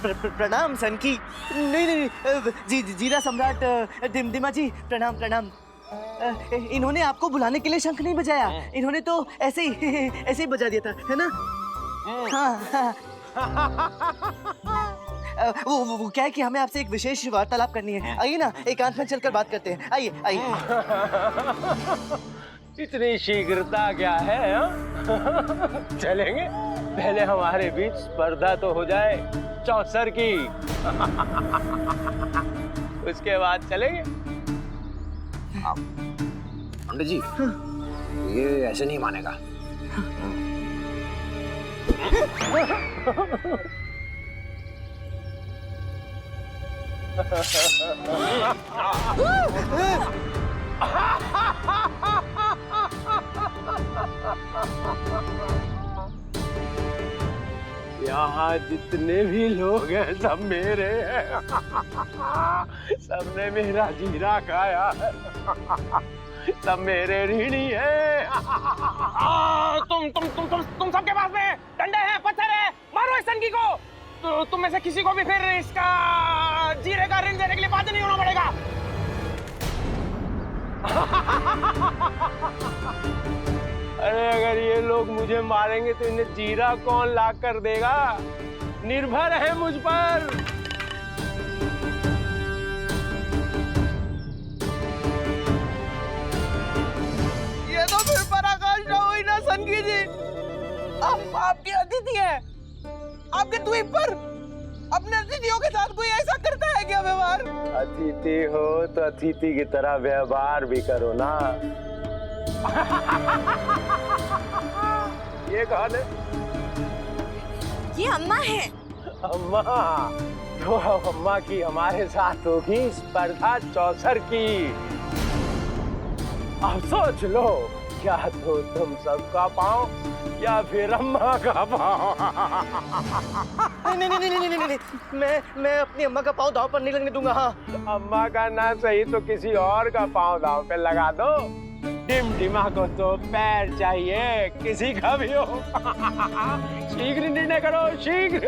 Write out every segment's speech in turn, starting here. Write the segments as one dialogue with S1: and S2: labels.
S1: प्रणाम सनकी। नहीं नहीं जीरा सम्राट डिमडिमा जी, प्रणाम प्रणाम। इन्होंने आपको बुलाने के लिए शंख नहीं बजाया, इन्होंने तो ऐसे ही बजा दिया था, है ना? हाँ। वो क्या है कि हमें आपसे एक विशेष वार्तालाप करनी है। आइए ना, एकांत में चलकर बात करते हैं। आइए आइए।
S2: इतनी शीघ्रता क्या है? चलेंगे, पहले हमारे बीच स्पर्धा तो हो जाए चौसर की। उसके बाद चलेंगे।
S3: पंडित जी, ये ऐसे नहीं मानेगा।
S2: यहाँ जितने भी लोग हैं सब मेरे हैं। सबने मेरा जीरा खाया है। सब मेरे ऋणी हैं।
S4: तुम सबके पास में डंडे हैं, पत्थर है, मारो इस सनकी को। तो तुम में से किसी को भी फिर इसका जीरे का ऋण देने के लिए बाध्य नहीं होना पड़ेगा।
S2: अरे अगर ये लोग मुझे मारेंगे तो इन्हें जीरा कौन ला कर देगा? निर्भर है मुझ पर।
S4: ये तो फिर पराकाष्ठा हुई ना सनकी जी। हम आपके अतिथि हैं, आपके द्वीप पर अपने अतिथियों के साथ कोई ऐसा करता है क्या व्यवहार?
S2: अतिथि हो तो अतिथि की तरह व्यवहार भी करो ना। ये कौन है?
S5: ये अम्मा है।
S2: अम्मा, तो अम्मा की हमारे साथ होगी स्पर्धा चौसर की। अब सोच लो, क्या तो तुम सबका पाँव या फिर अम्मा का पाँव?
S1: नहीं नहीं नहीं नहीं नहीं, मैं अपनी अम्मा का पाँव दांव पर नहीं लगने दूंगा। हाँ,
S2: अम्मा का ना सही तो किसी और का पाँव दांव पे लगा दो। डिमडिमा को तो पैर चाहिए, किसी का भी हो। शीघ्र निर्णय करो, शीघ्र।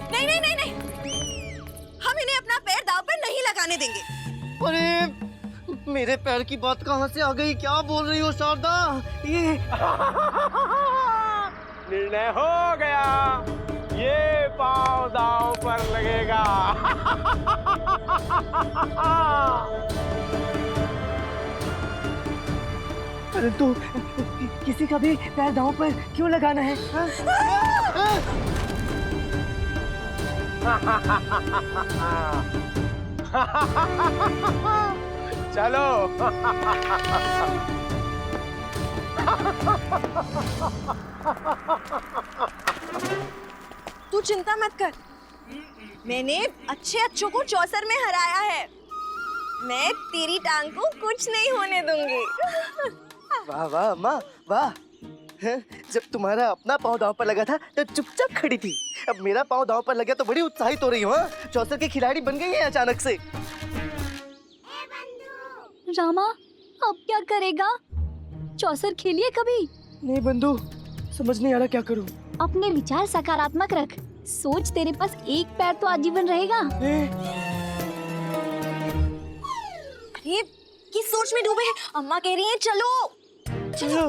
S5: नहीं नहीं नहीं नहीं, हम इन्हें अपना पैर दांव पर नहीं लगाने देंगे।
S1: अरे मेरे पैर की बात कहाँ से आ गई? क्या बोल रही हो शारदा? ये
S2: निर्णय हो गया, ये पाँव दांव पर लगेगा।
S1: परंतु किसी का भी पैर दांव पर क्यों लगाना है?
S2: चलो।
S5: तू चिंता मत कर, मैंने अच्छों को चौसर में हराया है। मैं तेरी टांग को कुछ नहीं होने दूंगी।
S1: वाह वाह अम्मा वाह। जब तुम्हारा अपना पाँव दांव पर लगा था तो चुपचाप खड़ी थी, अब मेरा पाँव दांव पर लगा तो बड़ी उत्साहित हो रही हो। चौसर के खिलाड़ी बन गई है अचानक से।
S6: रामा, अब क्या करेगा? चौसर खेलिए कभी?
S1: नहीं बंधु, समझ नहीं आ रहा क्या करूं।
S6: अपने विचार सकारात्मक रख, सोच तेरे पास एक पैर तो आजीवन रहेगा।
S5: ये किस सोच में डूबे हैं? अम्मा कह रही हैं चलो चलो।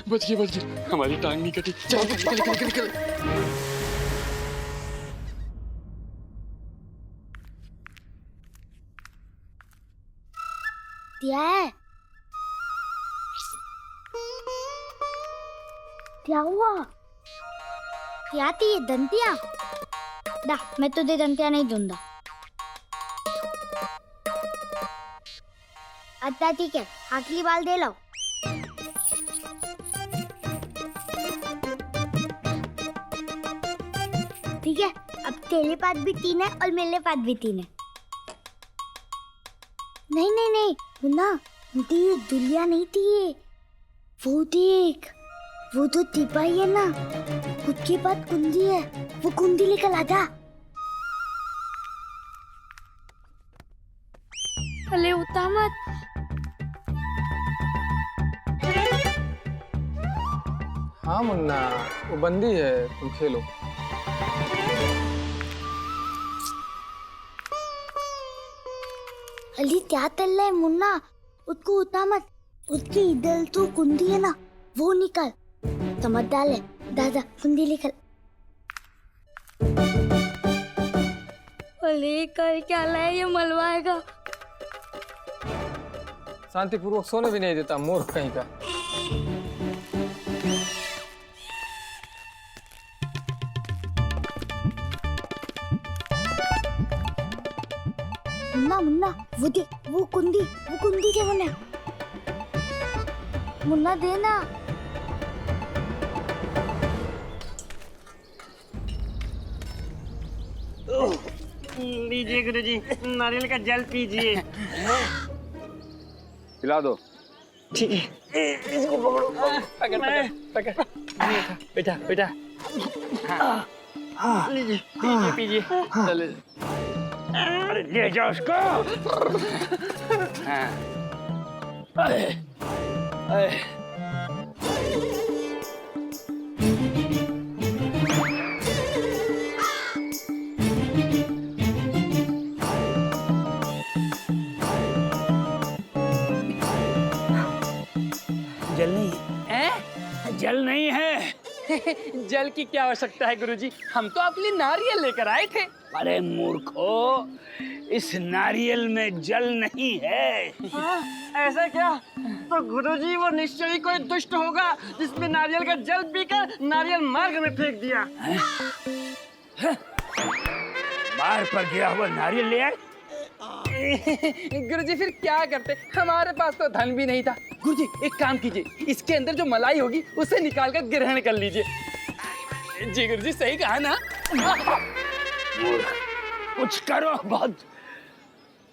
S7: बच गए, हमारी टांग नहीं कटी। चलो निकल।
S8: क्या हुआ? क्या थी ये दंतिया? दा, मैं तुझे दंतिया नहीं दूंगा। अच्छा ठीक है, आखिरी बाल दे लो। ठीक है, अब तेरे पास भी 3 है और मेरे पास भी 3 है। नहीं, मुन्ना, ये दुलिया नहीं थी ये। वो देख, वो तो टिपाई है ना, खुद के पास कुंडी है, वो कुंडी लेकर आ जा।
S6: अरे उठा मत।
S9: हाँ मुन्ना, वो बंदी है, तुम खेलो।
S8: अली क्या तल है मुन्ना, उसको उतना मत, उसकी इधर तो कुंडी है ना, वो निकाल, समझदार है, दादा कुंडी निकाल। अली कर क्या लाए, ये मलवाएगा।
S9: शांतिपूर्वक सोने भी नहीं देता, मूर्ख कहीं का।
S8: मुन्ना मुन्ना, वो दे, वो कुंडी दे मुन्ना। मुन्ना देना।
S2: लीजिए गुरुजी, नारियल का जल पीजिए।
S3: पिला दो।
S2: ठीक है, इसको पकड़ो। पकड़। बेटा बेटा। लीजिए पीजिए। चले। अरे ले जाओ उसको। जल नहीं है? जल नहीं है।
S7: जल की क्या आवश्यकता है गुरुजी? हम तो आपके लिए नारियल लेकर आए थे।
S10: अरे मूर्खो, इस नारियल में जल नहीं है।
S2: ऐसा क्या? तो गुरुजी वो निश्चय ही कोई दुष्ट होगा जिसने नारियल का जल पीकर नारियल मार्ग में फेंक दिया।
S10: बाहर पर गिरा हुआ नारियल ले आए।
S7: गुरुजी फिर क्या करते, हमारे पास तो धन भी नहीं था। गुरुजी एक काम कीजिए, इसके अंदर जो मलाई होगी उसे निकाल कर ग्रहण कर लीजिए। जी गुरुजी सही कहा ना?
S10: कुछ करो, बहुत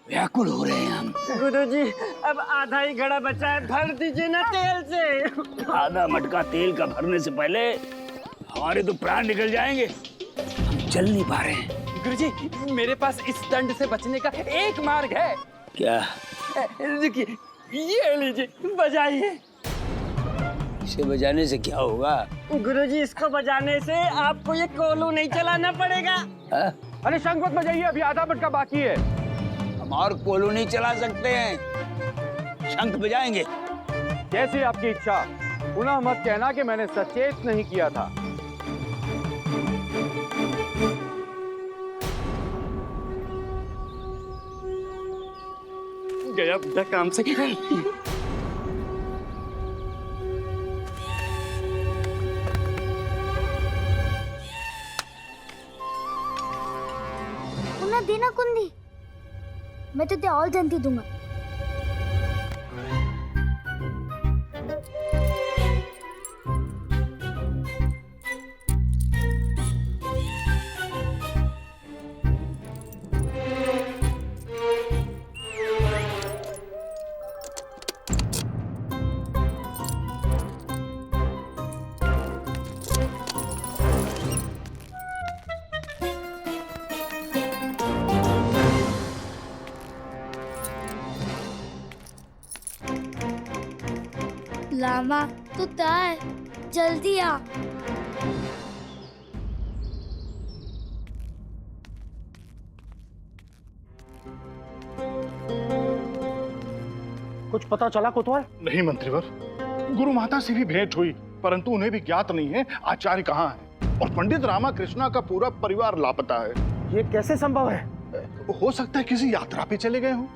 S10: व्याकुल हो रहे हैं हम।
S2: गुरुजी अब आधा ही घड़ा बचा है, भर दीजिए ना तेल से।
S10: आधा मटका तेल का भरने से पहले हमारे तो प्राण निकल जाएंगे, हम चल नहीं पा रहे हैं।
S7: गुरुजी मेरे पास इस दंड से बचने का एक मार्ग है।
S10: क्या?
S7: देखिए ये लीजिए, बजाइए।
S10: इसे बजाने से क्या होगा?
S2: गुरुजी इसको बजाने से आपको ये कोलू नहीं चलाना पड़ेगा।
S3: अरे शंख मत बजाइए, अभी आधा मटका बाकी है।
S10: हम और कोलू नहीं चला सकते हैं, शंख बजाएंगे।
S3: जैसी आपकी इच्छा, पुनः मत कहना कि मैंने सचेत नहीं किया था।
S7: गया अपना काम से।
S8: मुन्ना देना कुंडी, मैं तुझे और जंती दूंगा। लामा तू तैयार, जल्दी आ।
S11: कुछ पता चला कोतवाल?
S12: नहीं मंत्रीवर, गुरु माता से भी भेंट हुई, परंतु उन्हें भी ज्ञात नहीं है आचार्य कहाँ है, और पंडित रामाकृष्णा का पूरा परिवार लापता है।
S11: ये कैसे संभव है?
S12: हो सकता है किसी यात्रा पे चले गए हों।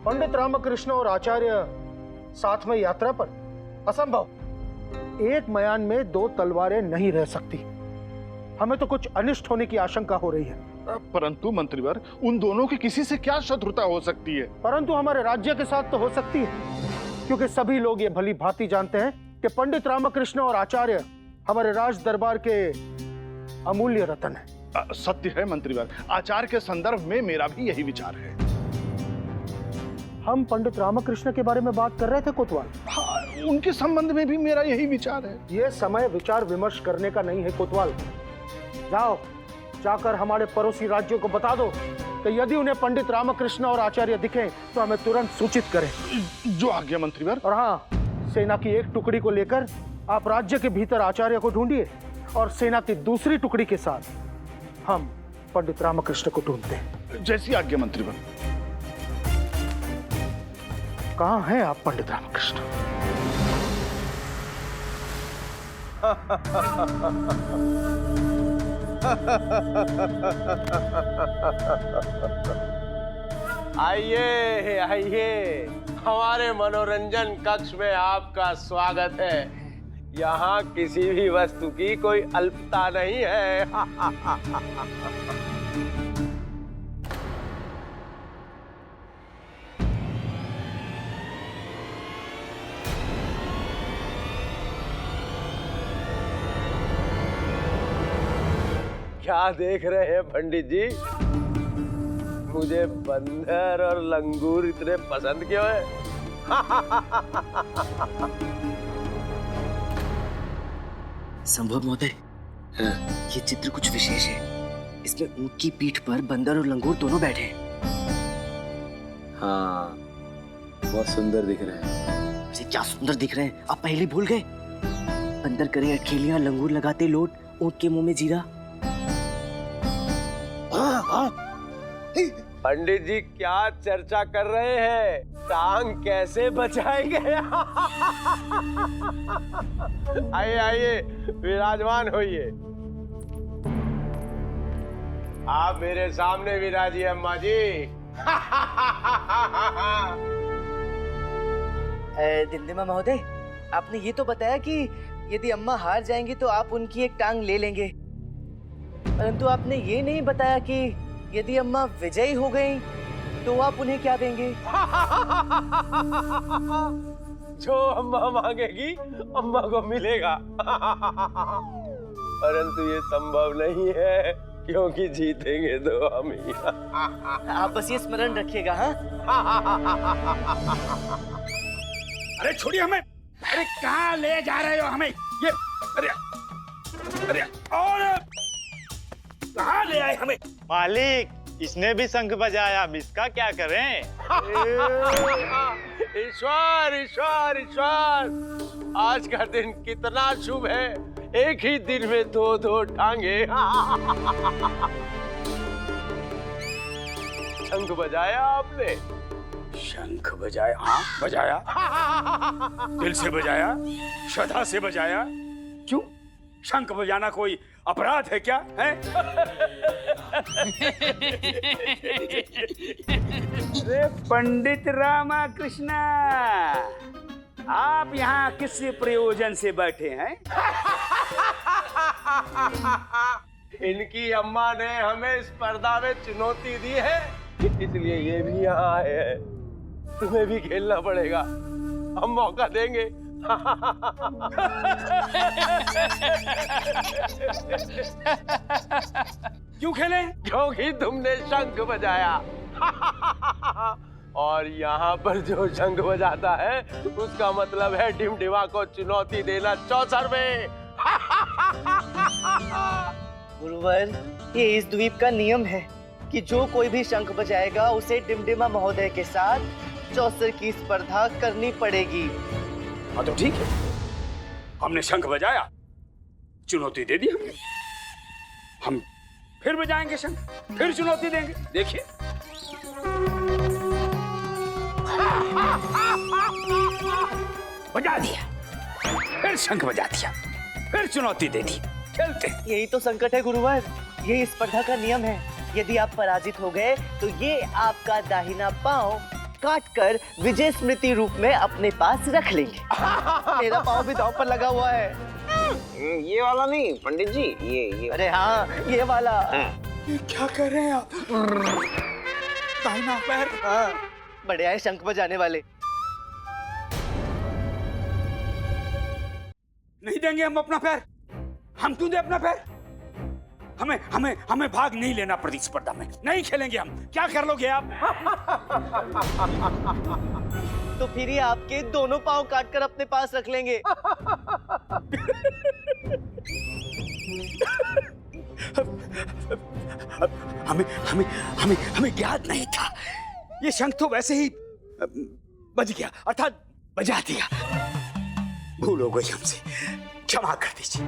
S11: पंडित रामकृष्ण और आचार्य साथ में यात्रा पर? असंभव। एक मयान में दो तलवारें नहीं रह सकती। हमें तो कुछ अनिष्ट होने की आशंका हो रही है।
S12: परंतु मंत्रीवर, उन दोनों की किसी से क्या शत्रुता हो सकती है?
S11: परंतु हमारे राज्य के साथ तो हो सकती है, क्योंकि सभी लोग ये भली भांति जानते हैं कि पंडित रामकृष्ण और आचार्य हमारे राज दरबार के अमूल्य रत्न है।
S12: सत्य है मंत्रीवर, आचार्य के संदर्भ में मेरा भी यही विचार है।
S11: हम पंडित रामकृष्ण के बारे में बात कर रहे थे कोतवाल।
S12: हाँ, उनके संबंध में भी मेरा यही विचार है।
S11: ये समय विचार विमर्श करने का नहीं है कोतवाल। जाओ, जाकर हमारे पड़ोसी राज्यों को बता दो कि यदि उन्हें पंडित रामकृष्ण और आचार्य दिखें तो हमें तुरंत सूचित करें।
S12: जो आज्ञा मंत्रीवर।
S11: और हाँ, सेना की एक टुकड़ी को लेकर आप राज्य के भीतर आचार्य को ढूंढिए और सेना की दूसरी टुकड़ी के साथ हम पंडित रामकृष्ण को ढूंढते हैं।
S12: जैसी आज्ञा मंत्रीवन।
S11: कहाँ हैं आप पंडित रामकृष्ण?
S2: आइए आइए, हमारे मनोरंजन कक्ष में आपका स्वागत है। यहाँ किसी भी वस्तु की कोई अल्पता नहीं है। क्या देख रहे हैं पंडित जी? मुझे बंदर और लंगूर इतने पसंद क्यों है?
S1: संभव महोदय, ये चित्र कुछ विशेष है। इसमें ऊंट की पीठ पर बंदर और लंगूर दोनों बैठे हैं।
S9: हाँ, बहुत सुंदर दिख रहे हैं।
S1: अरे क्या सुंदर दिख रहे हैं, आप पहले भूल गए। बंदर करे अटखेलियां, लंगूर लगाते लोट, ऊंट के मुंह में जीरा।
S2: पंडित जी क्या चर्चा कर रहे हैं? टांग कैसे बचाएंगे? आइए आइए, विराजमान होइए। आप मेरे सामने विराजिए अम्मा जी।
S1: दिंदिमा महोदय, आपने ये तो बताया कि यदि अम्मा हार जाएंगी तो आप उनकी एक टांग ले लेंगे, परंतु आपने ये नहीं बताया कि यदि अम्मा विजयी हो गई तो आप उन्हें क्या देंगे?
S2: जो अम्मा मांगेगी अम्मा को मिलेगा। परंतु ये संभव नहीं है क्योंकि जीतेंगे तो हम ही।
S1: आप बस ये स्मरण रखिएगा। हाँ,
S10: अरे छोड़िए हमें। अरे कहाँ ले जा रहे हो हमें? ये अरे अरे और कहाँ ले आए हमें?
S13: मालिक, इसने भी शंख बजाया, हम इसका क्या करें?
S2: ईश्वर ईश्वर ईश्वर, आज का दिन कितना शुभ है। एक ही दिन में दो दो टांगे। शंख बजाया आपने?
S10: शंख बजाया? हाँ बजाया, दिल से बजाया, श्रद्धा से बजाया। क्यों, शंख बजाना कोई अपराध है क्या? है? अरे पंडित रामकृष्ण, आप यहाँ किस प्रयोजन से बैठे हैं?
S2: इनकी अम्मा ने हमें स्पर्धा में चुनौती दी है, इसलिए ये भी यहाँ आए हैं। तुम्हें भी खेलना पड़ेगा, हम मौका देंगे।
S10: क्यों खेले?
S2: क्योंकि तुमने शंख बजाया। और यहाँ पर जो शंख बजाता है उसका मतलब है डिमडिमा को चुनौती देना चौसर में।
S1: गुरुवर, ये इस द्वीप का नियम है कि जो कोई भी शंख बजाएगा उसे डिमडिमा महोदय के साथ चौसर की स्पर्धा करनी पड़ेगी।
S10: हाँ तो ठीक है, हमने शंख बजाया, चुनौती दे दी हमने। हम फिर बजाएंगे शंख, फिर चुनौती देंगे। देखिए बजा दिया, फिर शंख बजा दिया, फिर चुनौती दे दी। खेलते।
S1: यही तो संकट है गुरुवर, यही स्पर्धा का नियम है। यदि आप पराजित हो गए तो ये आपका दाहिना पांव काट कर विजय स्मृति रूप में अपने पास रख लेंगे। मेरा पांव भी दांव पर लगा हुआ है।
S4: ये वाला नहीं पंडित जी, ये
S1: अरे हाँ, ये वाला।
S10: ये क्या कर रहे हैं आप? दाहिना पैर।
S1: हाँ, बड़े आए शंख बजाने वाले।
S10: नहीं देंगे हम अपना पैर। हम क्यों दे अपना पैर? हमें हमें हमें भाग नहीं लेना प्रतिस्पर्धा में, नहीं खेलेंगे हम। क्या कर लोगे आप?
S1: तो फिर ये आपके दोनों पांव काटकर अपने पास रख लेंगे।
S10: हमें हमें हमें हमें ज्ञात नहीं था। ये शंख तो वैसे ही बज गया, अर्थात बजा दिया। भूल हो गई हमसे, क्षमा कर दीजिए।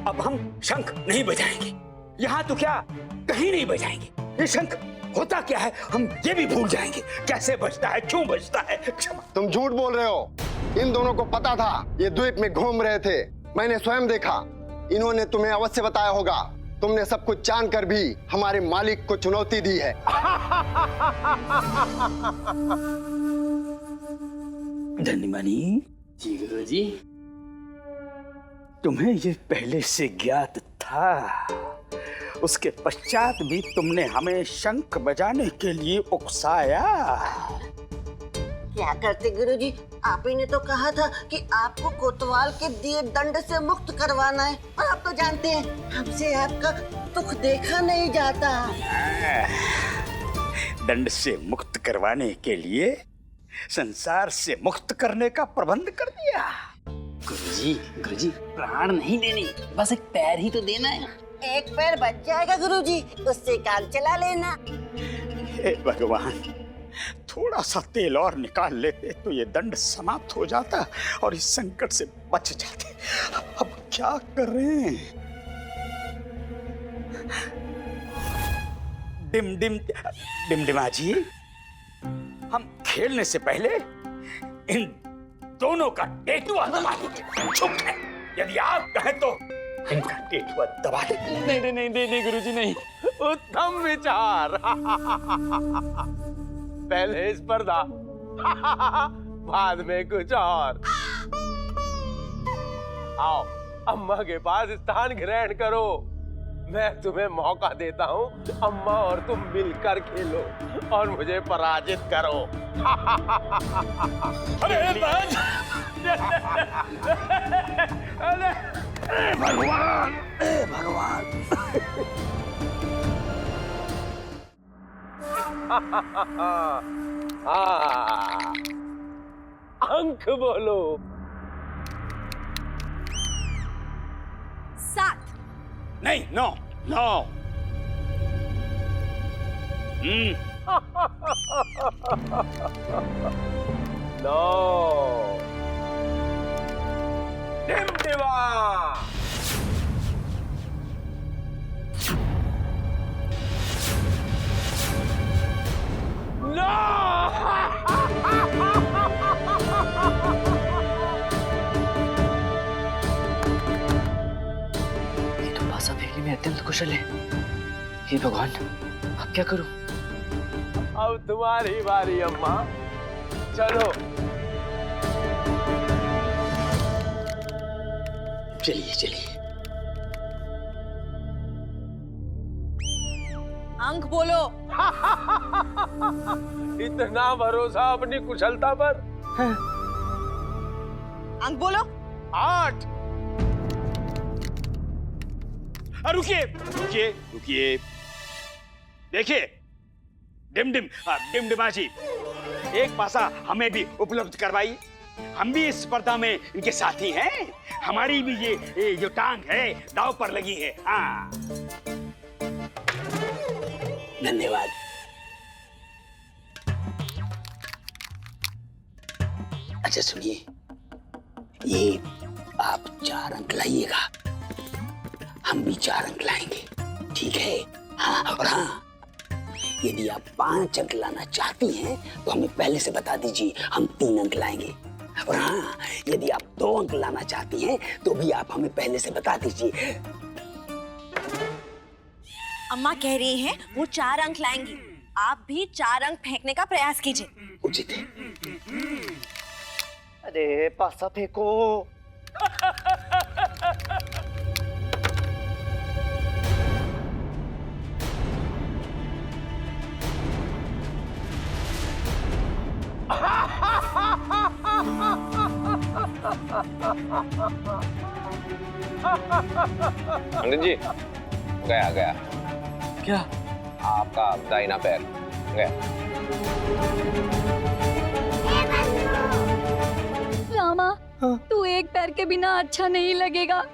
S10: अब हम शंख नहीं बजाएंगे, यहाँ तो क्या कहीं नहीं बजाएंगे। ये शंख होता क्या है हम ये भी भूल जाएंगे, कैसे बजता है, क्यों बजता है। क्षमा।
S14: तुम झूठ बोल रहे हो। इन दोनों को पता था ये द्वीप में घूम रहे थे, मैंने स्वयं देखा। इन्होंने तुम्हें अवश्य बताया होगा। तुमने सब कुछ जानकर भी हमारे मालिक को चुनौती दी है।
S10: धन्यवानी जी गुरुजी, तुम्हें ये पहले से ज्ञात था, उसके पश्चात भी तुमने हमें शंख बजाने के लिए उकसाया।
S15: क्या करते गुरुजी, आप ही ने तो कहा था कि आपको कोतवाल के दिए दंड से मुक्त करवाना है। और आप तो जानते हैं हमसे आपका दुख देखा नहीं जाता।
S10: दंड से मुक्त करवाने के लिए संसार से मुक्त करने का प्रबंध कर दिया।
S7: गुरुजी प्राण नहीं देने, बस एक पैर ही तो देना है।
S15: एक पैर बच जाएगा गुरुजी, उससे काम चला लेना।
S10: हे भगवान, थोड़ा सा तेल और निकाल लेते तो ये दंड समाप्त हो जाता और इस संकट से बच जाते। अब क्या करें? डिमडिमा जी, हम खेलने से पहले इन दोनों का टेटुआ दबा देंगे। चुप है, यदि आप कहें तो इनका टेटुआ दबा देंगे।
S2: नहीं गुरुजी नहीं, उत्तम विचार। पहले स्पर्धा, बाद में कुछ और। आओ अम्मा के पास स्थान ग्रहण करो, मैं तुम्हें मौका देता हूँ। अम्मा और तुम मिलकर खेलो और मुझे पराजित करो।
S10: अरे भगवान, भगवान।
S2: अंक बोलो।
S5: 7।
S10: नहीं, नो नो।
S2: नो। डिमडिमा। नो।
S1: पासा फेंकने में अत्यंत कुशल है। हे भगवान, अब क्या करूं?
S2: अब तुम्हारी बारी अम्मा, चलो।
S10: चलिए चलिए।
S5: अंक बोलो।
S2: इतना भरोसा अपनी कुशलता पर।
S5: अंक बोलो।
S2: 8।
S10: रुकिए रुकिए रुकिए, देखिए डिमडिमा जी, एक पासा हमें भी उपलब्ध करवाइए। हम भी इस स्पर्धा में इनके साथी हैं। हमारी भी ये जो टांग है दांव पर लगी है। हाँ, धन्यवाद। अच्छा सुनिए, ये आप 4 अंक लाइएगा, हम भी 4 अंक लाएंगे, ठीक है? हाँ, और हाँ, यदि आप 5 अंक लाना चाहती हैं तो हमें पहले से बता दीजिए, हम 3 अंक लाएंगे। और हाँ, यदि आप 2 अंक लाना चाहती हैं तो भी आप हमें पहले से बता दीजिए।
S5: अम्मा कह रही हैं वो 4 अंक लाएंगी, आप भी 4 अंक फेंकने का प्रयास कीजिए।
S10: उचित है।
S1: अरे पासा फेंको।
S13: पंडित जी, गया
S1: क्या?
S13: आपका दाहिना पैर गया।
S6: रामा, तू एक पैर के बिना अच्छा नहीं लगेगा।